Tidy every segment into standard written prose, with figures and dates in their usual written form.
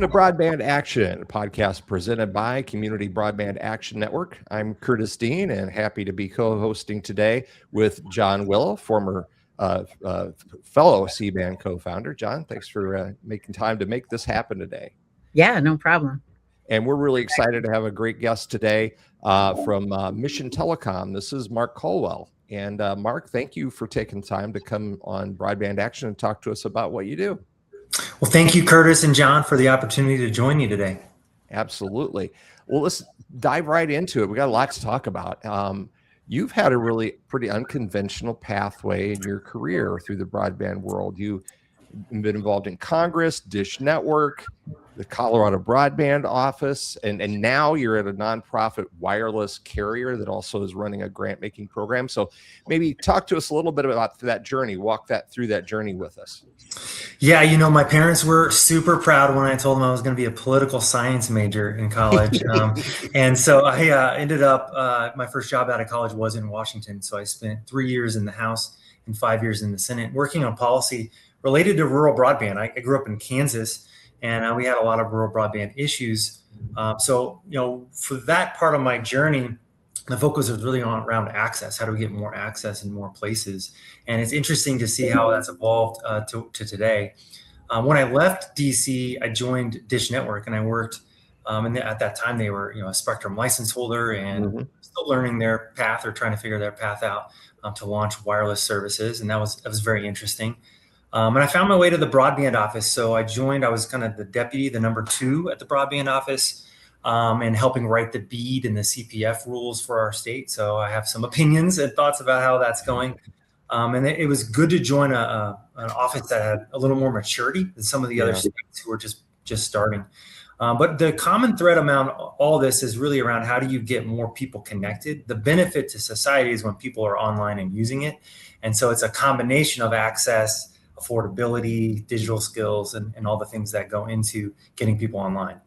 Welcome to Broadband Action, a podcast presented by Community Broadband Action Network. I'm Curtis Dean and happy to be co-hosting today with John Willow, former fellow CBAN co-founder. John, thanks for making time to make this happen today. Yeah, no problem. And we're really excited to have a great guest today from Mission Telecom. This is Mark Colwell. And Mark, thank you for taking time to come on Broadband Action and talk to us about what you do. Well, thank you, Curtis and John, for the opportunity to join you today. Absolutely. Well, let's dive right into it. We got a lot to talk about. You've had a really pretty unconventional pathway in your career through the broadband world. You've been involved in Congress, Dish Network, the Colorado Broadband Office, and now you're at a nonprofit wireless carrier that also is running a grant-making program. So maybe talk to us a little bit about that journey. Walk through that journey with us. Yeah, you know, my parents were super proud when I told them I was going to be a political science major in college. And so I ended up, my first job out of college was in Washington. So I spent 3 years in the House and 5 years in the Senate working on policy related to rural broadband. I grew up in Kansas, and we had a lot of rural broadband issues. So, you know, for that part of my journey, the focus was really around access. How do we get more access in more places? And it's interesting to see how that's evolved to today. When I left DC, I joined Dish Network, and I worked. And at that time, they were, you know, a Spectrum license holder and still learning their path or trying to figure their path out to launch wireless services. And that was very interesting. And I found my way to the broadband office. So I joined. I was kind of the deputy, the number 2 at the broadband office. And helping write the BEAD and the CPF rules for our state. So I have some opinions and thoughts about how that's going. And it was good to join an office that had a little more maturity than some of the other states who were just starting. But the common thread among all this is really around how do you get more people connected? The benefit to society is when people are online and using it. And so it's a combination of access, affordability, digital skills, and all the things that go into getting people online.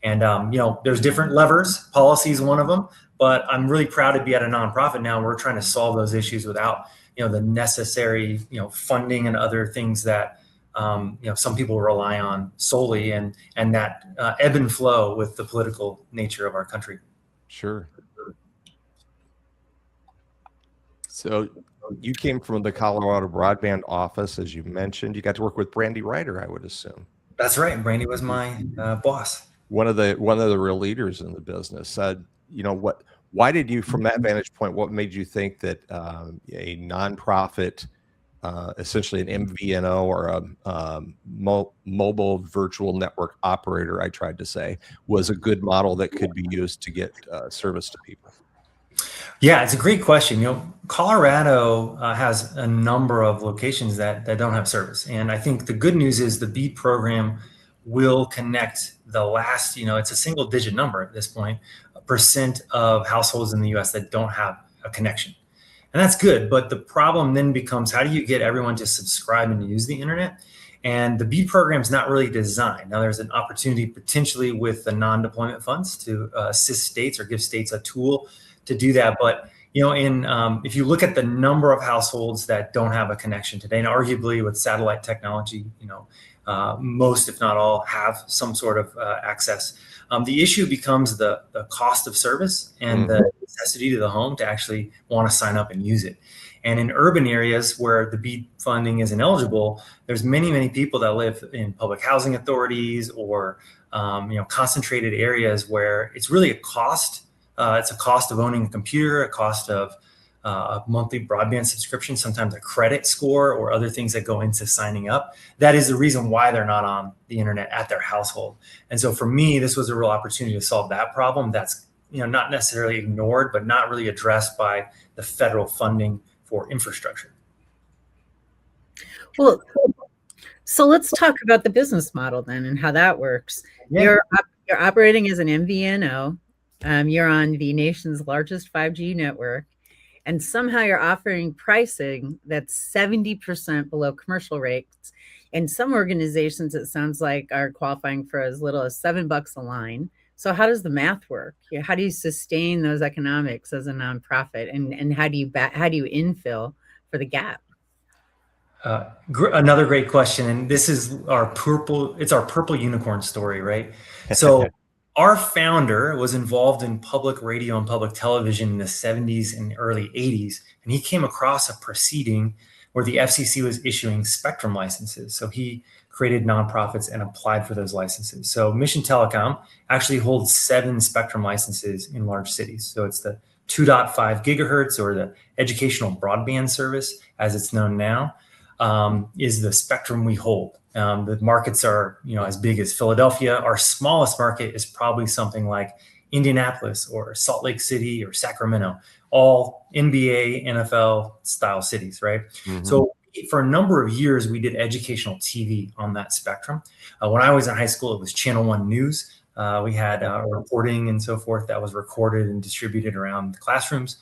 And, you know, there's different levers. Policy is one of them, but I'm really proud to be at a nonprofit now. We're trying to solve those issues without, you know, the necessary, you know, funding and other things that, you know, some people rely on solely and that ebb and flow with the political nature of our country. Sure. So you came from the Colorado Broadband Office, as you mentioned. You got to work with Brandy Ryder, I would assume. That's right. Brandy was my boss. One of the real leaders in the business. You know, why did you, from that vantage point, what made you think that a nonprofit, essentially an MVNO or a mobile virtual network operator, I tried to say, was a good model that could be used to get service to people? Yeah, it's a great question. You know, Colorado has a number of locations that don't have service. And I think the good news is the BEAD program will connect the last, you know, it's a single digit number at this point, % of households in the US that don't have a connection. And that's good. But the problem then becomes, how do you get everyone to subscribe and use the internet? And the BEAD program is not really designed. Now, there's an opportunity potentially with the non-deployment funds to assist states or give states a tool to do that. But, you know, if you look at the number of households that don't have a connection today, and arguably with satellite technology, you know, most, if not all, have some sort of access. The issue becomes the cost of service and the necessity to the home to actually want to sign up and use it. And in urban areas where the BEAD funding isn't eligible, there's many people that live in public housing authorities or you know, concentrated areas where it's really a cost. It's a cost of owning a computer, a cost of a monthly broadband subscription, sometimes a credit score or other things that go into signing up. That is the reason why they're not on the internet at their household. And so for me, this was a real opportunity to solve that problem that's, you know, not necessarily ignored, but not really addressed by the federal funding for infrastructure. Well, so let's talk about the business model then and how that works. Yeah. You're operating as an MVNO. You're on the nation's largest 5G network. And somehow you're offering pricing that's 70% below commercial rates. And some organizations, it sounds like, are qualifying for as little as $7 a line. So how does the math work? How do you sustain those economics as a nonprofit? And how do you infill for the gap? Another great question, and this is it's our purple unicorn story, right? So our founder was involved in public radio and public television in the 70s and early 80s, and he came across a proceeding where the FCC was issuing spectrum licenses. So he created nonprofits and applied for those licenses. So Mission Telecom actually holds 7 spectrum licenses in large cities. So it's the 2.5 gigahertz, or the educational broadband service, as it's known now, is the spectrum we hold. The markets are, as big as Philadelphia. Our smallest market is probably something like Indianapolis or Salt Lake City or Sacramento, all NBA, NFL style cities, right? Mm-hmm. So for a number of years, we did educational TV on that spectrum. When I was in high school, it was Channel 1 News. We had reporting and so forth that was recorded and distributed around the classrooms.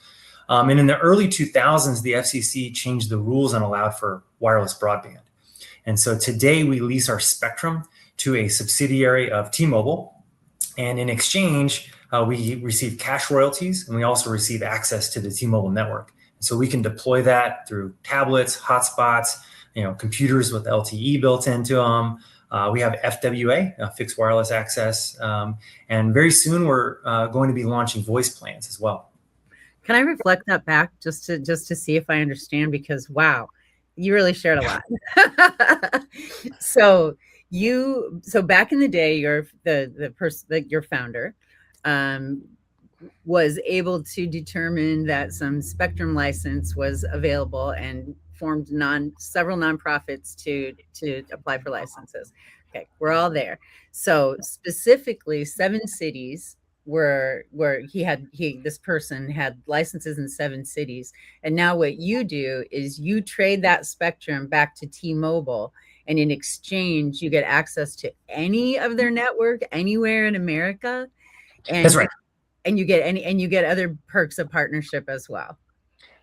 And in the early 2000s, the FCC changed the rules and allowed for wireless broadband. And so today we lease our spectrum to a subsidiary of T-Mobile. And in exchange, we receive cash royalties, and we also receive access to the T-Mobile network. So we can deploy that through tablets, hotspots, computers with LTE built into them. We have FWA, fixed wireless access. And very soon we're going to be launching voice plans as well. Can I reflect that back just to see if I understand? Because wow, you really shared a lot. So back in the day, the person that your founder was able to determine that some spectrum license was available and formed several nonprofits to apply for licenses. Okay, we're all there. So specifically, 7 cities where this person had licenses in 7 cities. And now what you do is you trade that spectrum back to T-Mobile, and in exchange, you get access to any of their network anywhere in America. And, that's right. And you get other perks of partnership as well.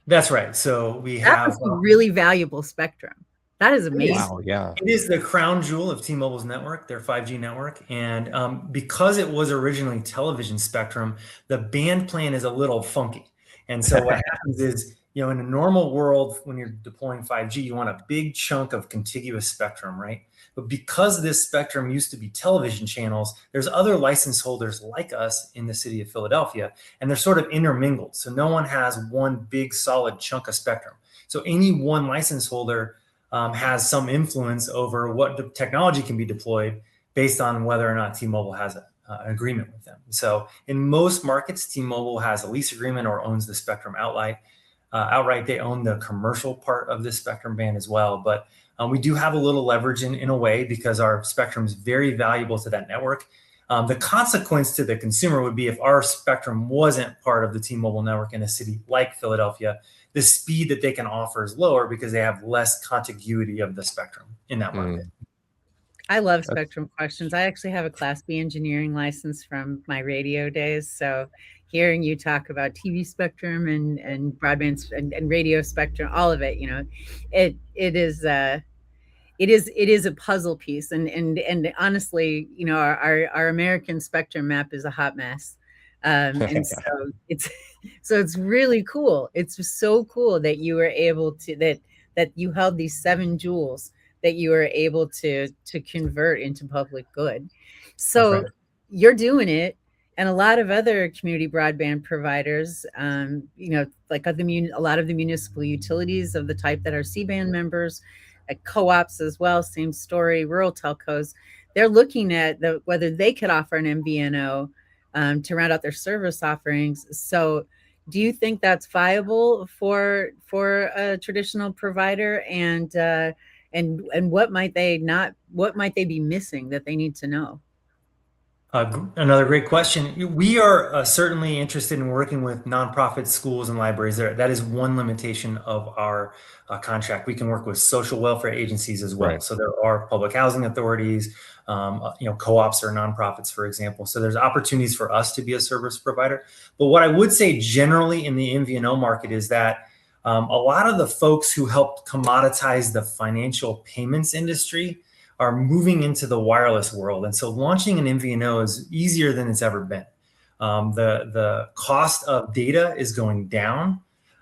That's right. So we have a really valuable spectrum. That is amazing. Wow, yeah. It is the crown jewel of T-Mobile's network, their 5G network. And because it was originally television spectrum, the band plan is a little funky. And so what happens is, in a normal world, when you're deploying 5G, you want a big chunk of contiguous spectrum, right? But because this spectrum used to be television channels, there's other license holders like us in the city of Philadelphia, and they're sort of intermingled. So no one has one big solid chunk of spectrum. So any one license holder has some influence over what the technology can be deployed based on whether or not T-Mobile has an agreement with them. So in most markets, T-Mobile has a lease agreement or owns the spectrum outright. They own the commercial part of this spectrum band as well. But we do have a little leverage in a way, because our spectrum is very valuable to that network. The consequence to the consumer would be if our spectrum wasn't part of the T-Mobile network in a city like Philadelphia, the speed that they can offer is lower because they have less contiguity of the spectrum in that market. I love spectrum questions. I actually have a Class B engineering license from my radio days. So hearing you talk about TV spectrum and broadband and radio spectrum, all of it, it is a puzzle piece. And honestly, our American spectrum map is a hot mess. And so it's really cool. It's so cool that you were able to, that you held these 7 jewels that you were able to convert into public good. So right. You're doing it. And a lot of other community broadband providers, like a lot of the municipal utilities of the type that are CBAN members, co-ops as well, same story, rural telcos, they're looking at whether they could offer an MVNO to round out their service offerings. So do you think that's viable for a traditional provider? And what might they be missing that they need to know? Another great question. We are certainly interested in working with nonprofit schools and libraries. That is one limitation of our contract. We can work with social welfare agencies as well. Right. So there are public housing authorities, co-ops or nonprofits, for example. So there's opportunities for us to be a service provider. But what I would say generally in the MVNO market is that a lot of the folks who helped commoditize the financial payments industry are moving into the wireless world. And so launching an MVNO is easier than it's ever been. The cost of data is going down.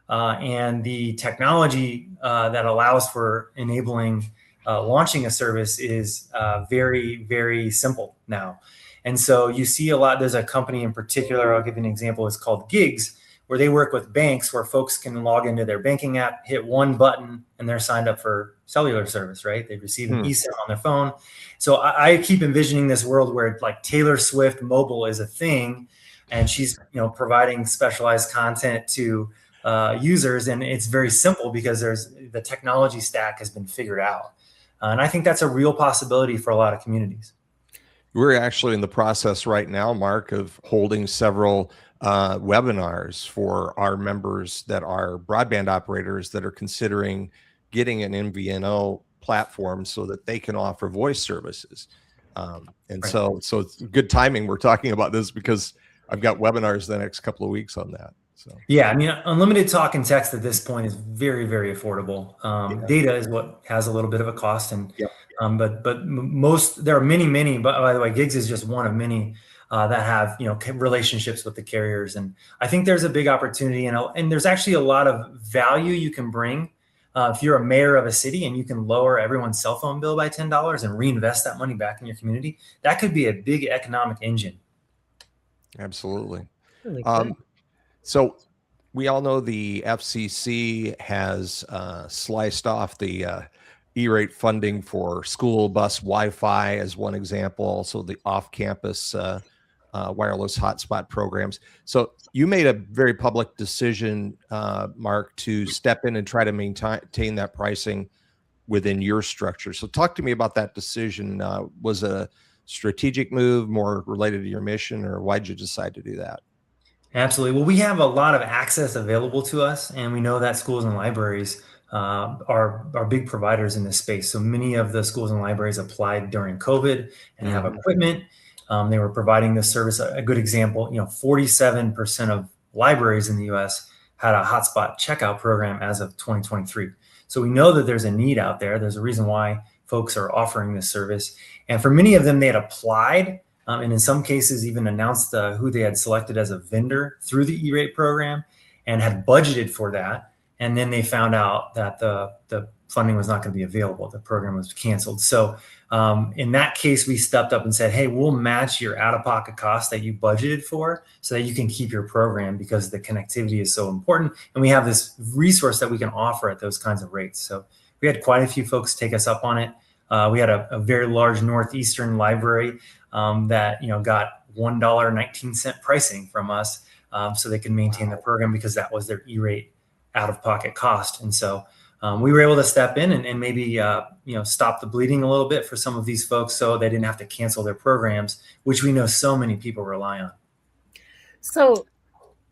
and the technology that allows for enabling launching a service is very, very simple now. And so you see a lot. There's a company in particular, I'll give you an example. It's called Gigs, where they work with banks where folks can log into their banking app, hit one button, and they're signed up for cellular service, right? They receive an eSIM on their phone. So I keep envisioning this world where like Taylor Swift mobile is a thing, and she's providing specialized content to users, and it's very simple because the technology stack has been figured out. And I think that's a real possibility for a lot of communities. We're actually in the process right now, Mark, of holding several webinars for our members that are broadband operators that are considering getting an MVNO platform so that they can offer voice services. So it's good timing we're talking about this, because I've got webinars the next couple of weeks on that. So yeah, I mean, unlimited talk and text at this point is very, very affordable. Data is what has a little bit of a cost, and but there are many. But by the way, Gigs is just one of many that have relationships with the carriers, and I think there's a big opportunity, and there's actually a lot of value you can bring if you're a mayor of a city and you can lower everyone's cell phone bill by $10 and reinvest that money back in your community. That could be a big economic engine. Absolutely. Really good. So we all know the FCC has sliced off the E-rate funding for school bus Wi-Fi as one example, also the off-campus wireless hotspot programs. So you made a very public decision, Mark, to step in and try to maintain that pricing within your structure. So talk to me about that decision. Was it a strategic move, more related to your mission, or why'd you decide to do that? Absolutely. Well, we have a lot of access available to us, and we know that schools and libraries are big providers in this space. So many of the schools and libraries applied during COVID and have equipment. They were providing this service. A good example, 47% of libraries in the U.S. had a hotspot checkout program as of 2023. So we know that there's a need out there. There's a reason why folks are offering this service. And for many of them, they had applied and in some cases even announced who they had selected as a vendor through the E-rate program and had budgeted for that. And then they found out that the funding was not going to be available. The program was canceled. So in that case, we stepped up and said, hey, we'll match your out-of-pocket cost that you budgeted for so that you can keep your program, because the connectivity is so important. And we have this resource that we can offer at those kinds of rates. So we had quite a few folks take us up on it. We had a very large Northeastern library that got $1.19 pricing from us so they can maintain the program, because that was their E-rate out-of-pocket cost. And so we were able to step in and maybe stop the bleeding a little bit for some of these folks, so they didn't have to cancel their programs, which we know so many people rely on. So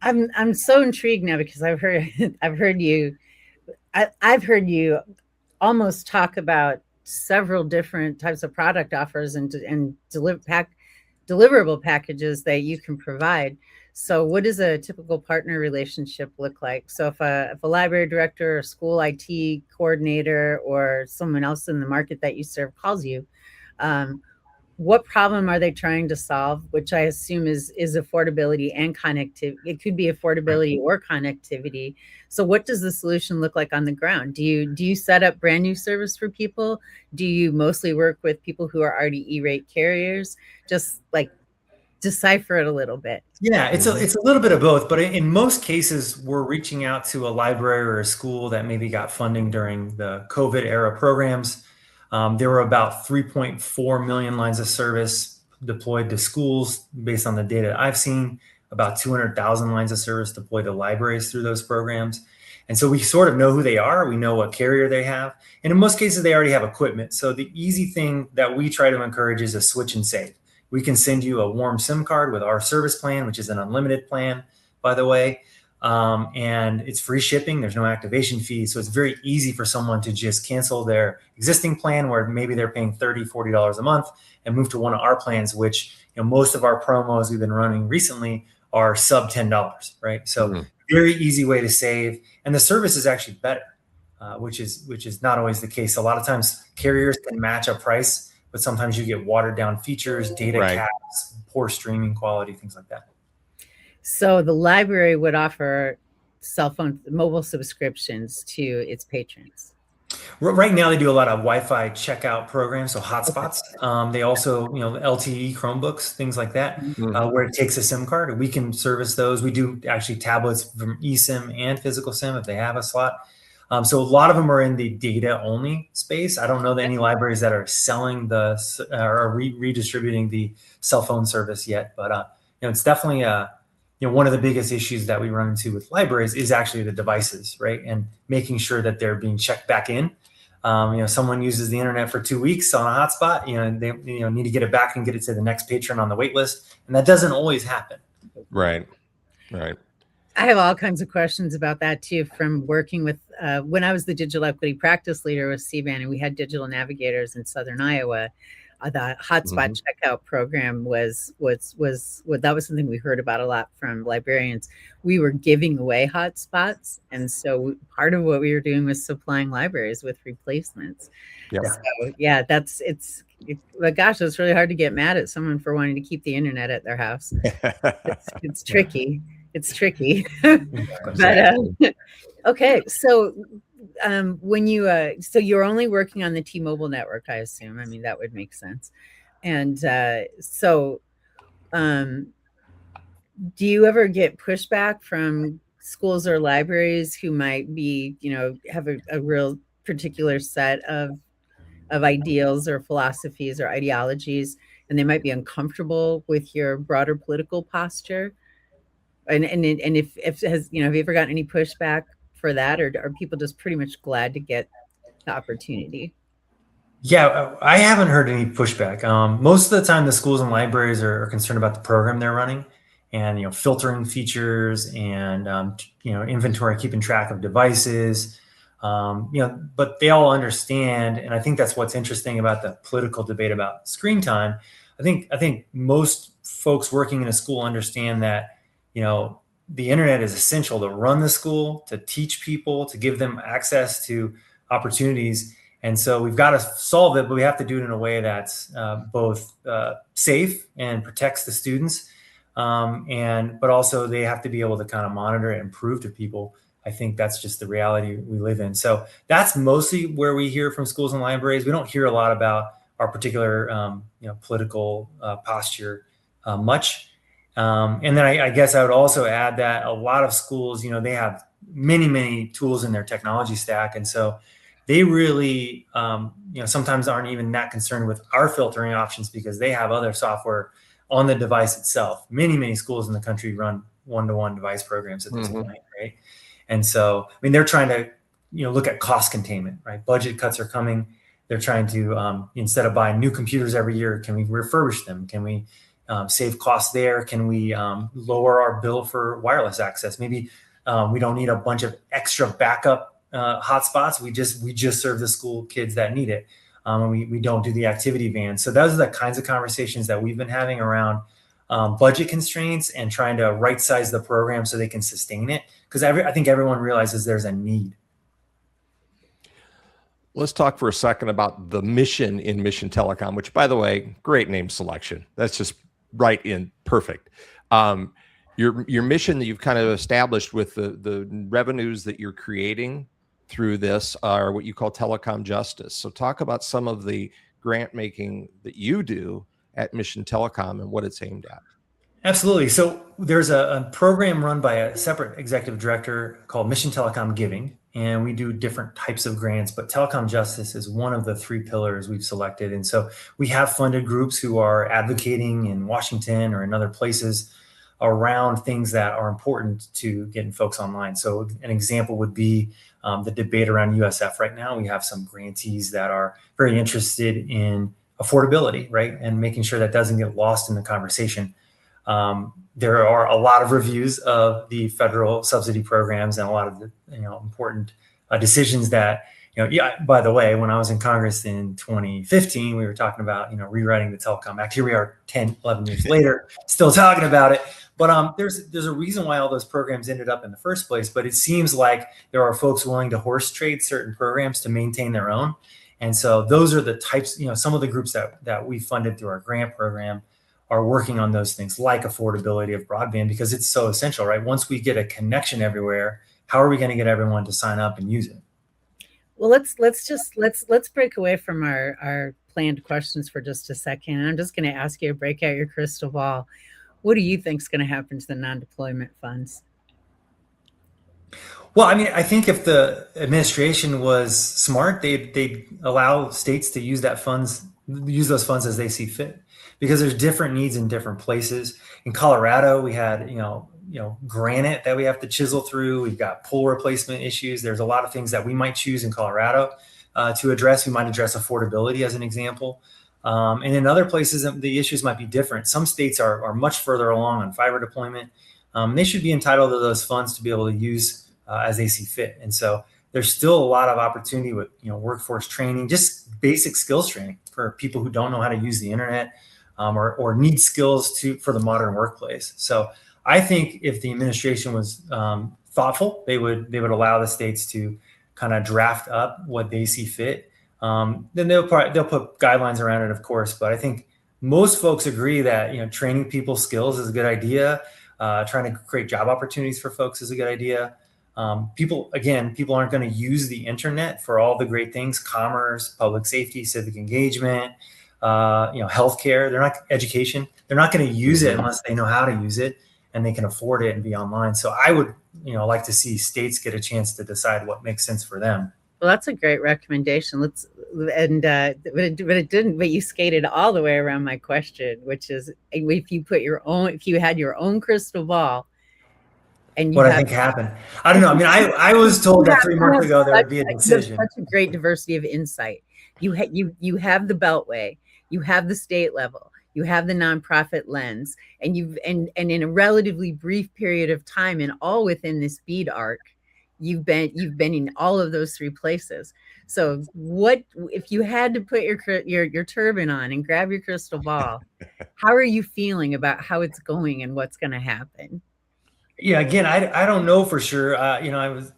I'm so intrigued now, because I've heard you almost talk about several different types of product offers and deliverable packages that you can provide. So what does a typical partner relationship look like? So if a library director or school IT coordinator or someone else in the market that you serve calls you, what problem are they trying to solve? Which I assume is affordability and connectivity. It could be affordability or connectivity. So what does the solution look like on the ground? Do you set up brand new service for people? Do you mostly work with people who are already E-rate carriers? Just like decipher it a little bit. Yeah, it's a little bit of both, but in most cases, we're reaching out to a library or a school that maybe got funding during the COVID era programs. There were about 3.4 million lines of service deployed to schools based on the data I've seen, about 200,000 lines of service deployed to libraries through those programs. And so we sort of know who they are. We know what carrier they have. And in most cases, they already have equipment. So the easy thing that we try to encourage is a switch and save. We can send you a warm SIM card with our service plan, which is an unlimited plan, by the way. And it's free shipping. There's no activation fee. So it's very easy for someone to just cancel their existing plan where maybe they're paying $30, $40 a month and move to one of our plans, which most of our promos we've been running recently are sub $10, right? So very easy way to save. And the service is actually better, which is not always the case. A lot of times carriers can match a price, but sometimes you get watered down features, data caps, poor streaming quality, things like that. So the library would offer mobile subscriptions to its patrons? Right now, they do a lot of Wi-Fi checkout programs, so hotspots. They also, LTE Chromebooks, things like that, where it takes a SIM card, and we can service those. We do actually tablets from eSIM and physical SIM if they have a slot. So a lot of them are in the data-only space. I don't know that any libraries that are selling or redistributing the cell phone service yet, but it's definitely one of the biggest issues that we run into with libraries is actually the devices, right? And making sure that they're being checked back in. Someone uses the internet for 2 weeks on a hotspot, they need to get it back and get it to the next patron on the wait list. And that doesn't always happen. Right. I have all kinds of questions about that too, from working with, when I was the digital equity practice leader with CBAN, and we had digital navigators in Southern Iowa. The hotspot checkout program was something we heard about a lot from librarians. We were giving away hotspots, and so part of what we were doing was supplying libraries with replacements. Yep. So yeah, but gosh, it's really hard to get mad at someone for wanting to keep the internet at their house. It's tricky. It's tricky. But okay, so when you so you're only working on the T-Mobile network, I assume. I mean, that would make sense. And so do you ever get pushback from schools or libraries who might be, have a real particular set of ideals or philosophies or ideologies, and they might be uncomfortable with your broader political posture? And if have you ever gotten any pushback for that, or are people just pretty much glad to get the opportunity? Yeah, I haven't heard any pushback. Most of the time, the schools and libraries are concerned about the program they're running, and filtering features and inventory, keeping track of devices. But they all understand, and I think that's what's interesting about the political debate about screen time. I think most folks working in a school understand that the internet is essential to run the school, to teach people, to give them access to opportunities. And so we've got to solve it, but we have to do it in a way that's both safe and protects the students. But also they have to be able to kind of monitor it and prove to people. I think that's just the reality we live in. So that's mostly where we hear from schools and libraries. We don't hear a lot about our particular political posture much. And then I guess I would also add that a lot of schools, they have many tools in their technology stack. And so they really, sometimes aren't even that concerned with our filtering options because they have other software on the device itself. Many schools in the country run one-to-one device programs at this point, right? And so, they're trying to, look at cost containment, right? Budget cuts are coming. They're trying to, instead of buying new computers every year, can we refurbish them? Can we save costs there? Can we lower our bill for wireless access? Maybe we don't need a bunch of extra backup hotspots. We just serve the school kids that need it. And we don't do the activity van. So those are the kinds of conversations that we've been having around budget constraints and trying to right size the program so they can sustain it. Because I think everyone realizes there's a need. Let's talk for a second about the mission in Mission Telecom, which, by the way, great name selection. That's just right in perfect. Your mission that you've kind of established with the revenues that you're creating through this are what you call telecom justice. So talk about some of the grant making that you do at Mission Telecom and what it's aimed at. Absolutely. So there's a program run by a separate executive director called Mission Telecom Giving, and we do different types of grants, but telecom justice is one of the 3 pillars we've selected. And so we have funded groups who are advocating in Washington or in other places around things that are important to getting folks online. So an example would be the debate around USF right now. We have some grantees that are very interested in affordability, right? And making sure that doesn't get lost in the conversation. There are a lot of reviews of the federal subsidy programs and a lot of the important decisions that, by the way, when I was in Congress in 2015, we were talking about, rewriting the Telecom Act. Here we are 10, 11 years later, still talking about it. But there's a reason why all those programs ended up in the first place. But it seems like there are folks willing to horse trade certain programs to maintain their own. And so those are the types, some of the groups that we funded through our grant program are working on those things like affordability of broadband because it's so essential, right? Once we get a connection everywhere, how are we going to get everyone to sign up and use it? Well, let's break away from our planned questions for just a second. And I'm just going to ask you to break out your crystal ball. What do you think is going to happen to the non-deployment funds? Well, I mean, I think if the administration was smart, they'd allow states to use those funds as they see fit, because there's different needs in different places. In Colorado, we had granite that we have to chisel through. We've got pole replacement issues. There's a lot of things that we might choose in Colorado to address. We might address affordability as an example. And in other places, the issues might be different. Some states are much further along on fiber deployment. They should be entitled to those funds to be able to use as they see fit. And so there's still a lot of opportunity with workforce training, just basic skills training for people who don't know how to use the internet or need skills for the modern workplace. So I think if the administration was thoughtful, they would allow the states to kind of draft up what they see fit. Then they'll put guidelines around it, of course. But I think most folks agree that training people skills is a good idea. Trying to create job opportunities for folks is a good idea. People aren't going to use the internet for all the great things: commerce, public safety, civic engagement, healthcare. Education. They're not going to use it unless they know how to use it and they can afford it and be online. So I would, like to see states get a chance to decide what makes sense for them. Well, that's a great recommendation. But it didn't. But you skated all the way around my question, which is if you had your own crystal ball, and what I think happened. I don't know. I mean, I was told that 3 months ago there would be a decision. Such a great diversity of insight. You have the Beltway, you have the state level, you have the nonprofit lens, and and in a relatively brief period of time, and all within this bead arc, you've been in all of those 3 places. So what if you had to put your turban on and grab your crystal ball? How are you feeling about how it's going and what's going to happen? Yeah, again, I don't know for sure.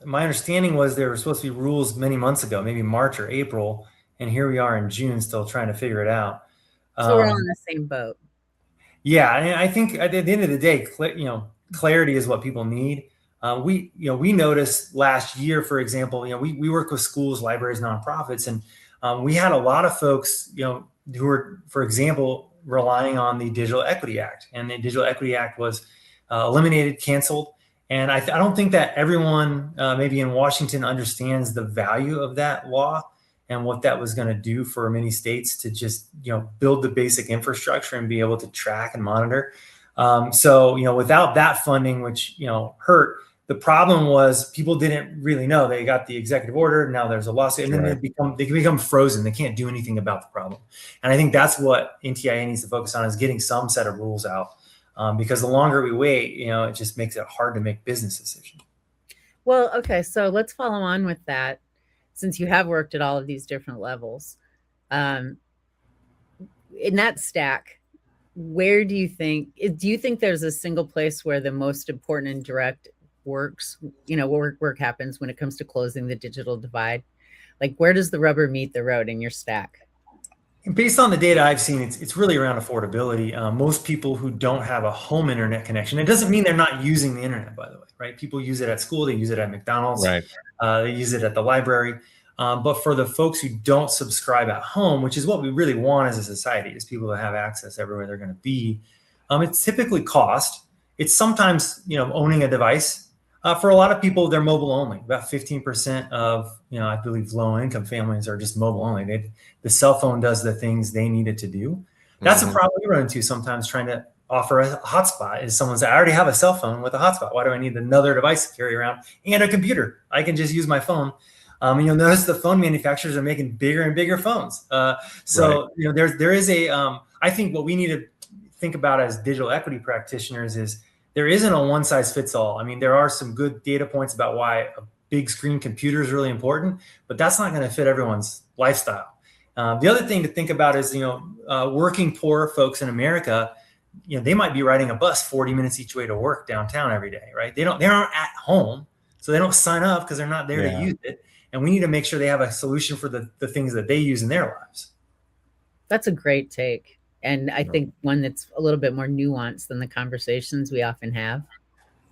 My understanding was there were supposed to be rules many months ago, maybe March or April, and here we are in June still trying to figure it out. So we're all in the same boat. Yeah, and I think at the end of the day, clarity is what people need. We noticed last year, for example, we work with schools, libraries, nonprofits, and we had a lot of folks, who were, for example, relying on the Digital Equity Act, and the Digital Equity Act was eliminated, canceled. And I don't think that everyone maybe in Washington understands the value of that law and what that was going to do for many states to just, build the basic infrastructure and be able to track and monitor. So, without that funding, which, hurt, the problem was people didn't really know. They got the executive order. Now there's a lawsuit, and then they can become frozen. They can't do anything about the problem. And I think that's what NTIA needs to focus on, is getting some set of rules out. Because the longer we wait, it just makes it hard to make business decisions. Well, okay, so let's follow on with that, since you have worked at all of these different levels. In that stack, where do you think there's a single place where the most important and direct work happens when it comes to closing the digital divide? Like, where does the rubber meet the road in your stack? Based on the data I've seen, it's really around affordability. Most people who don't have a home internet connection, it doesn't mean they're not using the internet, by the way, right? People use it at school, they use it at McDonald's, right? They use it at the library. But for the folks who don't subscribe at home, which is what we really want as a society, is people to have access everywhere they're going to be, it's typically cost. It's sometimes, owning a device. For a lot of people, they're mobile only. About 15% of, I believe, low-income families are just mobile only. The cell phone does the things they need it to do. That's a problem we run into sometimes, trying to offer a hotspot. Is someone says, I already have a cell phone with a hotspot. Why do I need another device to carry around and a computer? I can just use my phone. You'll notice the phone manufacturers are making bigger and bigger phones. There is I think what we need to think about as digital equity practitioners is there isn't a one size fits all. I mean, there are some good data points about why a big screen computer is really important, but that's not going to fit everyone's lifestyle. The other thing to think about is, working poor folks in America, they might be riding a bus 40 minutes each way to work downtown every day, right? They aren't at home, so they don't sign up because they're not there to use it. And we need to make sure they have a solution for the things that they use in their lives. That's a great take. And I think one that's a little bit more nuanced than the conversations we often have.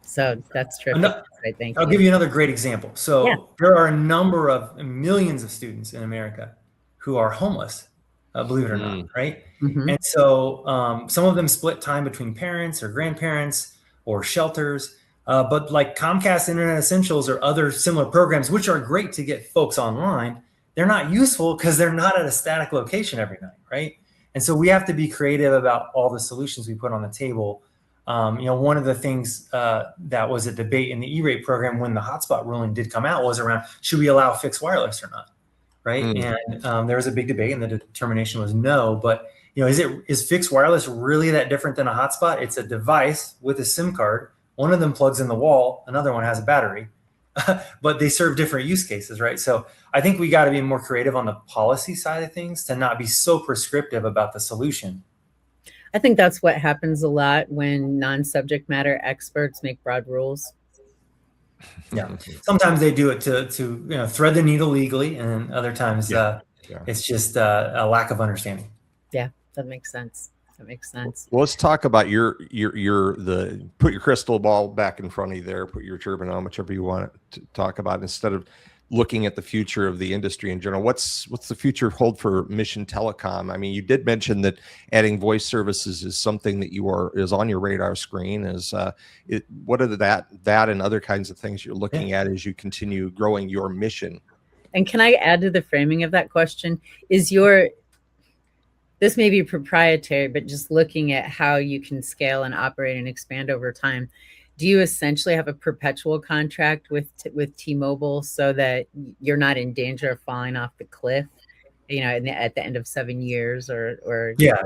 So that's terrific. I think I'll give you another great example. So Yeah. there are a number of millions of students in America who are homeless, believe it or not, right? Mhm. And so some of them split time between parents or grandparents or shelters. But like Comcast Internet Essentials or other similar programs, which are great to get folks online, they're not useful because they're not at a static location every night, right? And so we have to be creative about all the solutions we put on the table. One of the things that was a debate in the E-rate program when the hotspot ruling did come out was around, should we allow fixed wireless or not, right? And there was a big debate, and the determination was no. But is fixed wireless really that different than a hotspot? It's a device with a SIM card. One of them plugs in the wall, another one has a battery, but they serve different use cases, right? So I think we got to be more creative on the policy side of things to not be so prescriptive about the solution. I think that's what happens a lot when non-subject matter experts make broad rules. Yeah, sometimes they do it to thread the needle legally, and other times it's just a lack of understanding. Yeah, that makes sense. That makes sense. Well, let's talk about put your crystal ball back in front of you there, put your turban on, whichever you want to talk about, instead of looking at the future of the industry in general. What's the future hold for Mission Telecom? I mean, you did mention that adding voice services is something that is on your radar screen. What are that and other kinds of things you're looking at as you continue growing your mission? And can I add to the framing of that question? This may be proprietary, but just looking at how you can scale and operate and expand over time, do you essentially have a perpetual contract with T-Mobile so that you're not in danger of falling off the cliff, at the end of 7 years or? Yeah,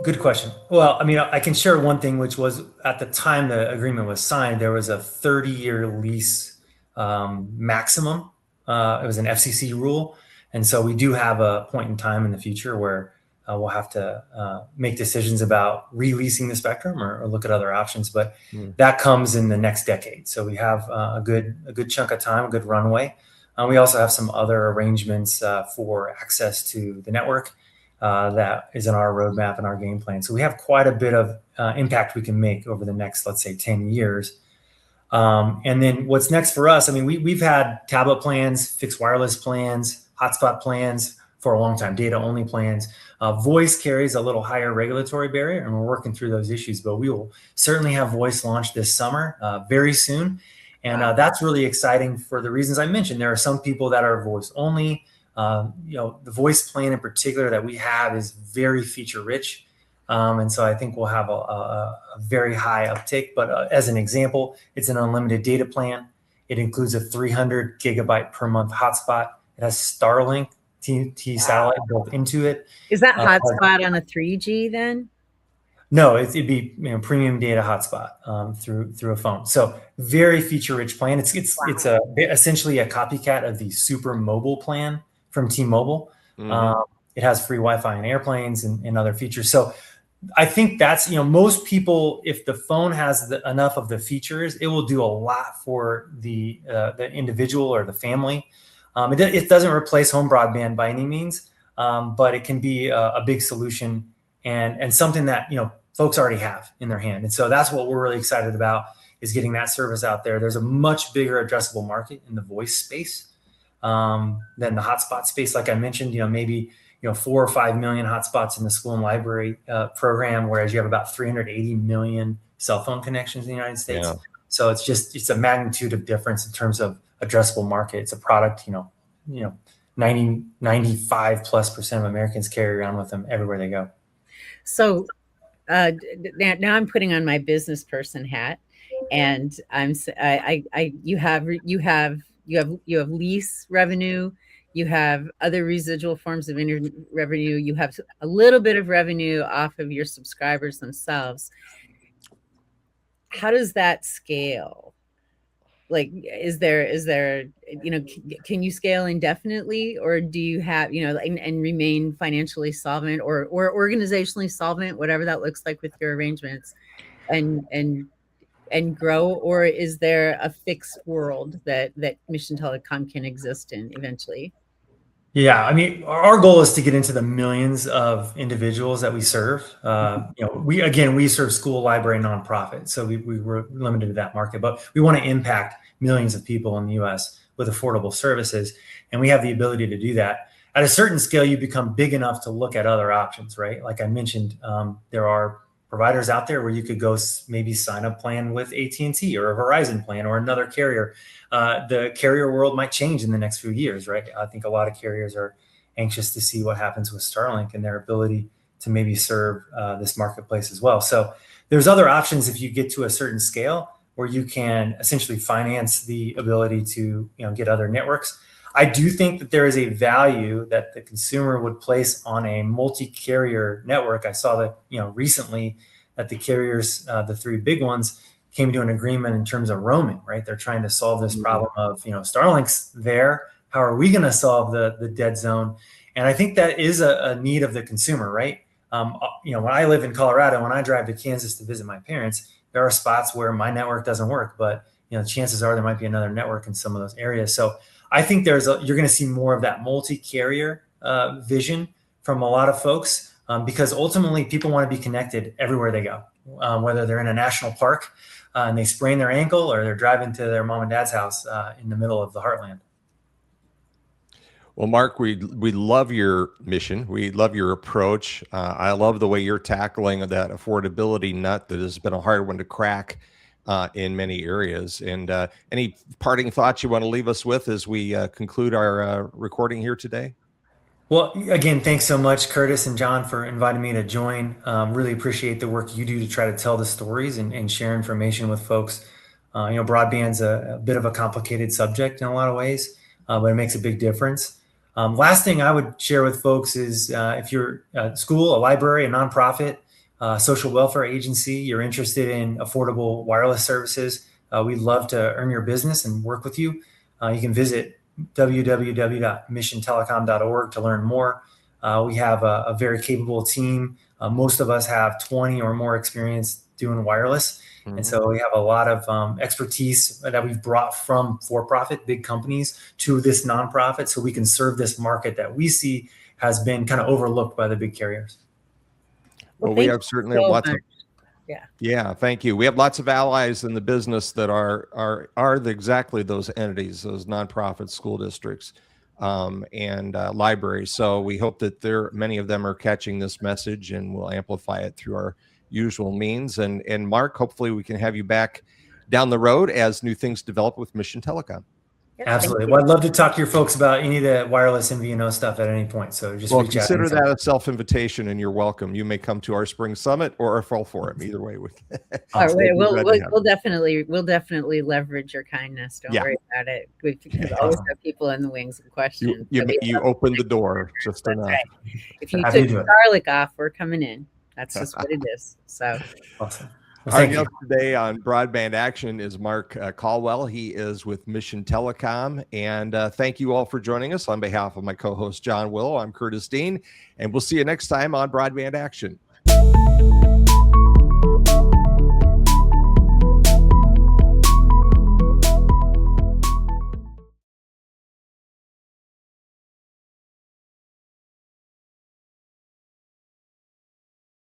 good question. Well, I mean, I can share one thing, which was at the time the agreement was signed, there was a 30-year lease maximum. It was an FCC rule. And so we do have a point in time in the future where we'll have to make decisions about releasing the spectrum or look at other options, but that comes in the next decade. So we have a good chunk of time, a good runway. We also have some other arrangements for access to the network that is in our roadmap and our game plan. So we have quite a bit of impact we can make over the next, let's say, 10 years. And then what's next for us? I mean, we've had tablet plans, fixed wireless plans, hotspot plans for a long time, data only plans. Voice carries a little higher regulatory barrier, and we're working through those issues, but we will certainly have voice launched this summer, very soon. And that's really exciting for the reasons I mentioned. There are some people that are voice only. The voice plan in particular that we have is very feature rich. And so I think we'll have a very high uptake. But as an example, it's an unlimited data plan. It includes a 300 gigabyte per month hotspot. It has Starlink T satellite built into it. Is that hotspot on a 3G then? No, it'd be premium data hotspot through a phone. So very feature rich plan. It's essentially a copycat of the Super Mobile plan from T-Mobile. It has free Wi-Fi in airplanes and other features. So I think that's most people, if the phone has enough of the features, it will do a lot for the individual or the family. It doesn't replace home broadband by any means, but it can be a big solution and something that folks already have in their hand. And so that's what we're really excited about, is getting that service out there. There's a much bigger addressable market in the voice space than the hotspot space. Like I mentioned, maybe 4 or 5 million hotspots in the school and library program, whereas you have about 380 million cell phone connections in the United States. Yeah. So it's a magnitude of difference in terms of addressable market. It's a product, 95+% of Americans carry around with them everywhere they go. So now I'm putting on my business person hat, and you have lease revenue, you have other residual forms of revenue, you have a little bit of revenue off of your subscribers themselves. How does that scale? Like, is there, can you scale indefinitely, or do you have, and remain financially solvent or organizationally solvent, whatever that looks like with your arrangements, and grow? Or is there a fixed world that Mission Telecom can exist in eventually? Yeah, I mean, our goal is to get into the millions of individuals that we serve. We serve school, library, nonprofit, so we were limited to that market, but we want to impact millions of people in the U.S. with affordable services, and we have the ability to do that. At a certain scale, you become big enough to look at other options, right? Like I mentioned, there are providers out there where you could go maybe sign a plan with AT&T or a Verizon plan or another carrier. The carrier world might change in the next few years, right? I think a lot of carriers are anxious to see what happens with Starlink and their ability to maybe serve this marketplace as well. So there's other options if you get to a certain scale where you can essentially finance the ability to get other networks. I do think that there is a value that the consumer would place on a multi-carrier network. I saw that recently that the carriers, the three big ones, came to an agreement in terms of roaming, right? They're trying to solve this problem of, Starlink's there. How are we going to solve the dead zone? And I think that is a need of the consumer, right? When I live in Colorado, when I drive to Kansas to visit my parents, there are spots where my network doesn't work, but chances are there might be another network in some of those areas. So I think you're going to see more of that multi-carrier vision from a lot of folks because ultimately people want to be connected everywhere they go, whether they're in a national park and they sprain their ankle or they're driving to their mom and dad's house in the middle of the heartland. Well, Mark, we love your mission. We love your approach. I love the way you're tackling that affordability nut that has been a hard one to crack in many areas. And any parting thoughts you want to leave us with as we conclude our recording here today? Well, again, thanks so much, Curtis and John, for inviting me to join. Really appreciate the work you do to try to tell the stories and share information with folks. Broadband's a bit of a complicated subject in a lot of ways, but it makes a big difference. Last thing I would share with folks is if you're a school, a library, a nonprofit, social welfare agency, you're interested in affordable wireless services, we'd love to earn your business and work with you. You can visit www.missiontelecom.org to learn more. We have a very capable team. Most of us have 20 or more experience doing wireless. Mm-hmm. And so we have a lot of expertise that we've brought from for-profit big companies to this nonprofit so we can serve this market that we see has been kind of overlooked by the big carriers. Well, we have certainly lots of, yeah, thank you. We have lots of allies in the business that are exactly those entities, those nonprofit school districts and libraries. So we hope that many of them are catching this message and will amplify it through our usual means. And Mark, hopefully we can have you back down the road as new things develop with Mission Telecom. Absolutely. Well, I'd love to talk to your folks about any of the wireless MVNO stuff at any point. So just consider that a self-invitation, and you're welcome. You may come to our spring summit or our fall forum. Either way, all right, we'll definitely leverage your kindness. Don't worry about it. We always have people in the wings and questions. You opened the door just enough. Right. If you took Starlink off, we're coming in. That's just what it is. So awesome. Well, our guest today on Broadband Action is Mark Colwell. He is with Mission Telecom. And thank you all for joining us. On behalf of my co-host, John Willow, I'm Curtis Dean. And we'll see you next time on Broadband Action.